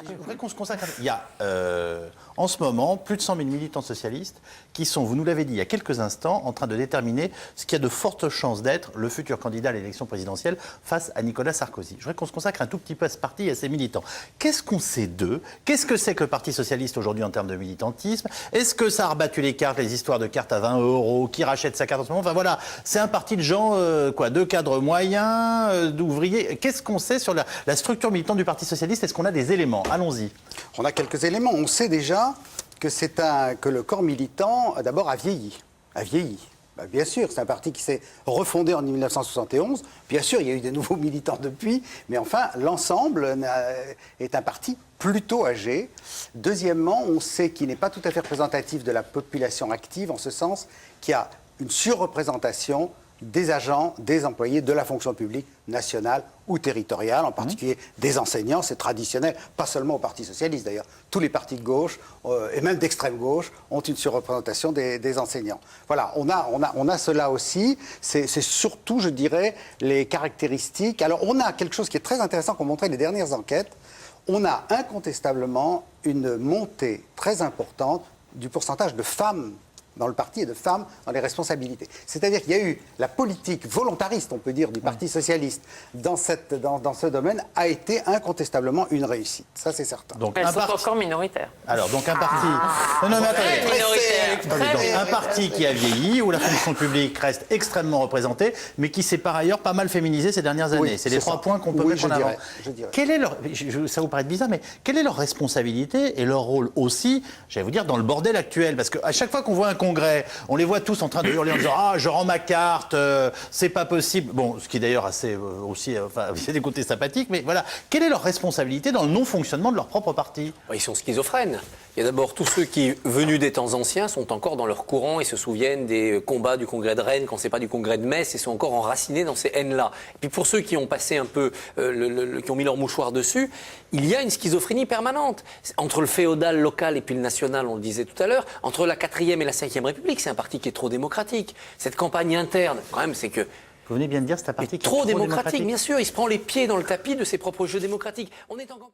Je voudrais qu'on se consacre. Il y a en ce moment plus de 100 000 militants socialistes qui sont, vous nous l'avez dit il y a quelques instants, en train de déterminer ce qui a de fortes chances d'être le futur candidat à l'élection présidentielle face à Nicolas Sarkozy. Je voudrais qu'on se consacre un tout petit peu à ce parti et à ses militants. Qu'est-ce qu'on sait d'eux? Qu'est-ce que c'est que le Parti socialiste aujourd'hui en termes de militantisme? Est-ce que ça a rebattu les cartes, les histoires de cartes à 20 €, qui rachète sa carte en ce moment? Enfin voilà, c'est un parti de gens, de cadres moyens, d'ouvriers. Qu'est-ce qu'on sait sur la structure militante du Parti socialiste? Est-ce qu'on a des éléments? Allons-y. On a quelques éléments. On sait déjà que le corps militant, d'abord, a vieilli. Bien sûr, c'est un parti qui s'est refondé en 1971. Bien sûr, il y a eu des nouveaux militants depuis, mais enfin, l'ensemble est un parti plutôt âgé. Deuxièmement, on sait qu'il n'est pas tout à fait représentatif de la population active, en ce sens qu'il y a une surreprésentation des agents, des employés de la fonction publique nationale ou territoriale, en particulier des enseignants. C'est traditionnel, pas seulement au Parti socialiste d'ailleurs. Tous les partis de gauche, et même d'extrême gauche, ont une surreprésentation des enseignants. Voilà, on a cela aussi. C'est surtout, je dirais, les caractéristiques. Alors, on a quelque chose qui est très intéressant qu'ont montré les dernières enquêtes. On a incontestablement une montée très importante du pourcentage de femmes dans le parti et de femmes dans les responsabilités. C'est-à-dire qu'il y a eu la politique volontariste, on peut dire, du Parti socialiste dans ce domaine a été incontestablement une réussite. Ça, c'est certain. Donc, elles sont encore minoritaires. Alors, donc un parti... Non, mais attendez. Un parti qui a vieilli, où la fonction publique reste extrêmement représentée, mais qui s'est par ailleurs pas mal féminisé ces dernières années. Oui, c'est les trois points qu'on peut mettre en avant. Je dirais. Quelle est leur... Ça vous paraît bizarre, mais quelle est leur responsabilité et leur rôle aussi, j'allais vous dire, dans le bordel actuel? Parce qu'à chaque fois qu'on voit un congrès, on les voit tous en train de hurler en disant « Ah, je rends ma carte, c'est pas possible ». Bon, ce qui est d'ailleurs assez aussi... Enfin, il y a des côtés sympathiques, mais voilà. Quelle est leur responsabilité dans le non-fonctionnement de leur propre parti? Ils sont schizophrènes. Il y a d'abord tous ceux qui, venus des temps anciens, sont encore dans leur courant et se souviennent des combats du congrès de Rennes, quand c'est pas du congrès de Metz, et sont encore enracinés dans ces haines-là. Et puis pour ceux qui ont passé un peu, qui ont mis leur mouchoir dessus, il y a une schizophrénie permanente. Entre le féodal local et puis le national, on le disait tout à l'heure, entre la 4e et la 5e République, c'est un parti qui est trop démocratique. Cette campagne interne, quand même, c'est que... Vous venez bien de dire, c'est un parti qui est trop démocratique, bien sûr. Il se prend les pieds dans le tapis de ses propres jeux démocratiques. On est en campagne...